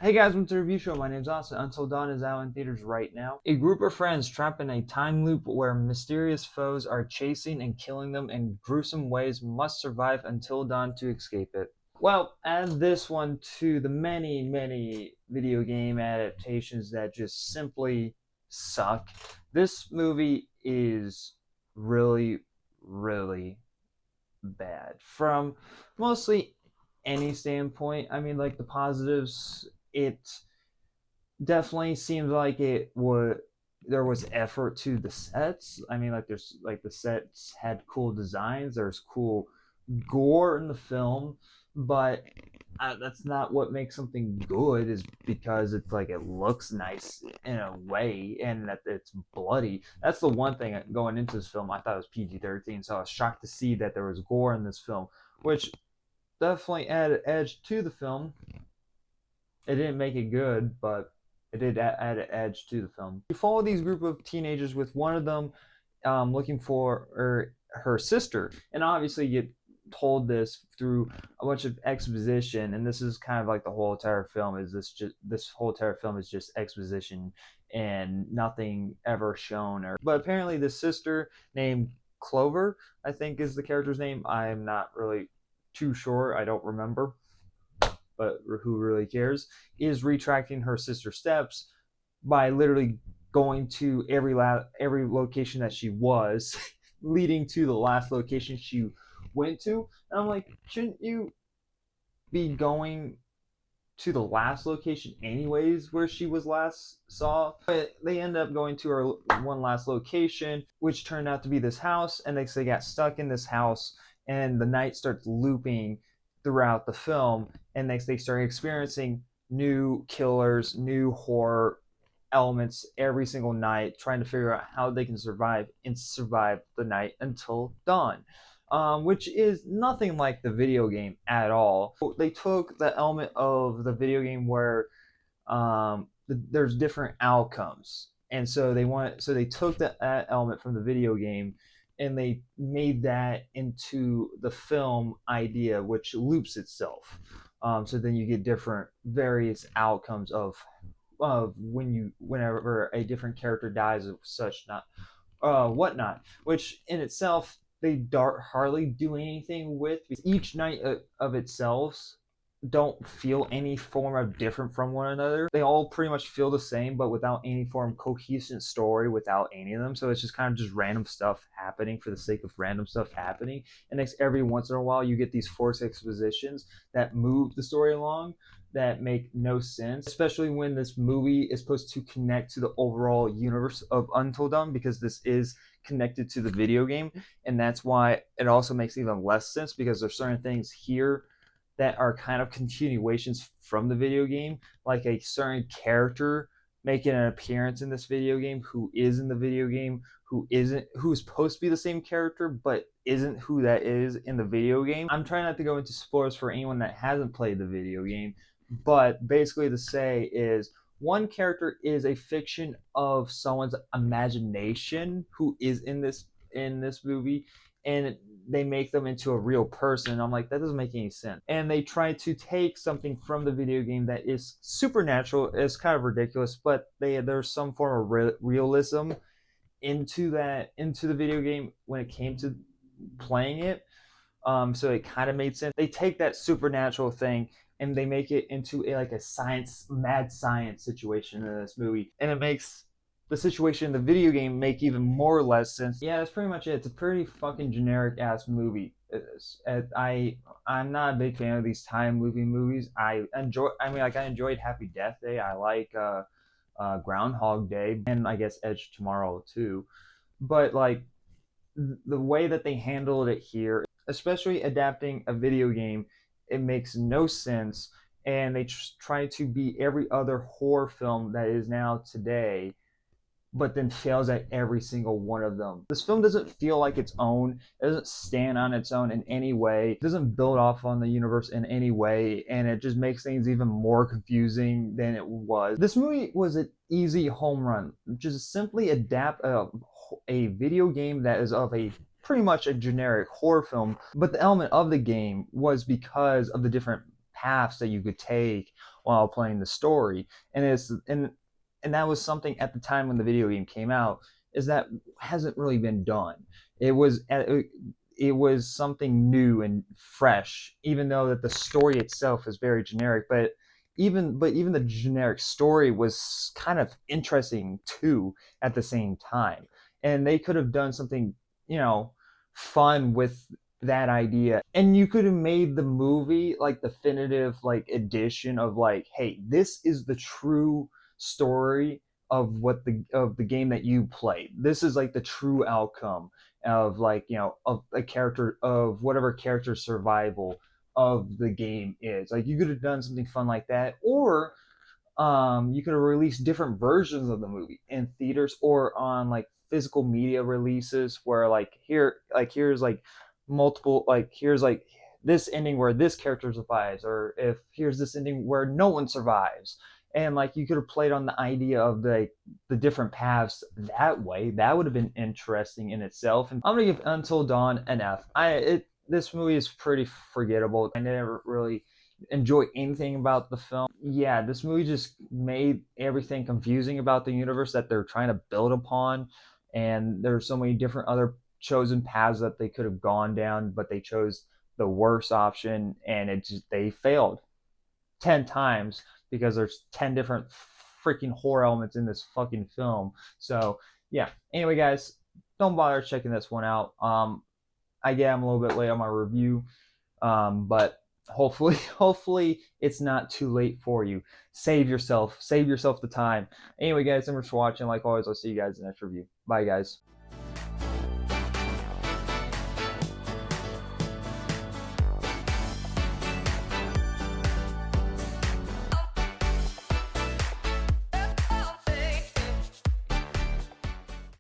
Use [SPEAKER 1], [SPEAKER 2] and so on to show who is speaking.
[SPEAKER 1] Hey guys, welcome to the review show. My name's Austin. Until Dawn is out in theaters right now. A group of friends trapped in a time loop where mysterious foes are chasing and killing them in gruesome ways must survive until dawn to escape it. Well, add this one to the many video game adaptations that just simply suck. This movie is really bad from mostly any standpoint. I mean, like the positives, it definitely seems like it would there was effort to the sets. I mean, like there's like the sets had cool designs. There's cool gore in the film, but that's not what makes something good. Is because it's like it looks nice in a way, and that it's bloody. That's the one thing going into this film. I thought it was PG-13, so I was shocked to see that there was gore in this film, which definitely added edge to the film. It didn't make it good, but it did add an edge to the film. You follow these group of teenagers with one of them looking for her sister, and obviously you get told this through a bunch of exposition, and this is kind of like the whole entire film. This whole entire film is just exposition and nothing ever shown. But apparently, the sister named Clover, I think, is the character's name. I'm not really too sure. I don't remember, but who really cares, is retracting her sister's steps by literally going to every location that she was, leading to the last location she went to. And I'm like, shouldn't you be going to the last location anyways where she was last saw? But they end up going to her one last location, which turned out to be this house, and they got stuck in this house, and the night starts looping throughout the film, and they start experiencing new killers, new horror elements every single night, trying to figure out how they can survive the night until dawn. Which is nothing like the video game at all. They took the element of the video game where there's different outcomes, and so they took that element from the video game and they made that into the film idea, which loops itself. So then you get different various outcomes of whenever a different character dies of such not whatnot, which in itself they hardly do anything with. Each night of itself don't feel any form of different from one another. They all pretty much feel the same, but without any form of cohesive story without any of them. So it's just kind of just random stuff happening for the sake of random stuff happening. And next, every once in a while, you get these forced expositions that move the story along that make no sense, especially when this movie is supposed to connect to the overall universe of Until Dawn, because this is connected to the video game, and that's why it also makes even less sense, because there's certain things here that are kind of continuations from the video game, like a certain character making an appearance in this video game who is in the video game, who's supposed to be the same character but isn't who that is in the video game. I'm trying not to go into spoilers for anyone that hasn't played the video game, but basically to say is one character is a fiction of someone's imagination who is in this movie, and they make them into a real person. I'm like, that doesn't make any sense. And they try to take something from the video game that is supernatural. It's kind of ridiculous, but there's some form of realism into the video game when it came to playing it. So it kind of made sense. They take that supernatural thing and they make it into like a mad science situation in this movie, and it makes the situation in the video game make even more or less sense. Yeah, that's pretty much it. It's a pretty fucking generic ass movie. I'm not a big fan of these time looping movies. I enjoyed Happy Death Day. I like Groundhog Day, and I guess Edge Tomorrow too. But like the way that they handled it here, especially adapting a video game, it makes no sense, and they try to be every other horror film that is now today, but then fails at every single one of them. This film doesn't feel like its own. It doesn't stand on its own in any way. It doesn't build off on the universe in any way, and it just makes things even more confusing than it was. This movie was an easy home run. Just simply adapt a video game that is of a pretty much a generic horror film, but the element of the game was because of the different paths that you could take while playing the story. And that was something at the time when the video game came out, is that hasn't really been done. It was something new and fresh, even though that the story itself is very generic. But even the generic story was kind of interesting too at the same time. And they could have done something, fun with that idea. And you could have made the movie like definitive like edition of like, hey, this is the true story of the game that you played. This is like the true outcome of like, of a character, of whatever character survival of the game is. Like you could have done something fun like that, or you could have released different versions of the movie in theaters or on like physical media releases, where here's like multiple, like here's like this ending where this character survives, or if here's this ending where no one survives. And like you could have played on the idea of the different paths that way. That would have been interesting in itself. And I'm gonna give Until Dawn an F. This movie is pretty forgettable. I never really enjoy anything about the film. Yeah, this movie just made everything confusing about the universe that they're trying to build upon. And there's so many different other chosen paths that they could have gone down, but they chose the worst option, and they failed 10 times because there's 10 different freaking horror elements in this fucking film. So yeah, anyway guys, don't bother checking this one out. I'm a little bit late on my review, but hopefully it's not too late for you. Save yourself the time. Anyway guys, thanks for watching. Like always, I'll see you guys in the next review. Bye guys.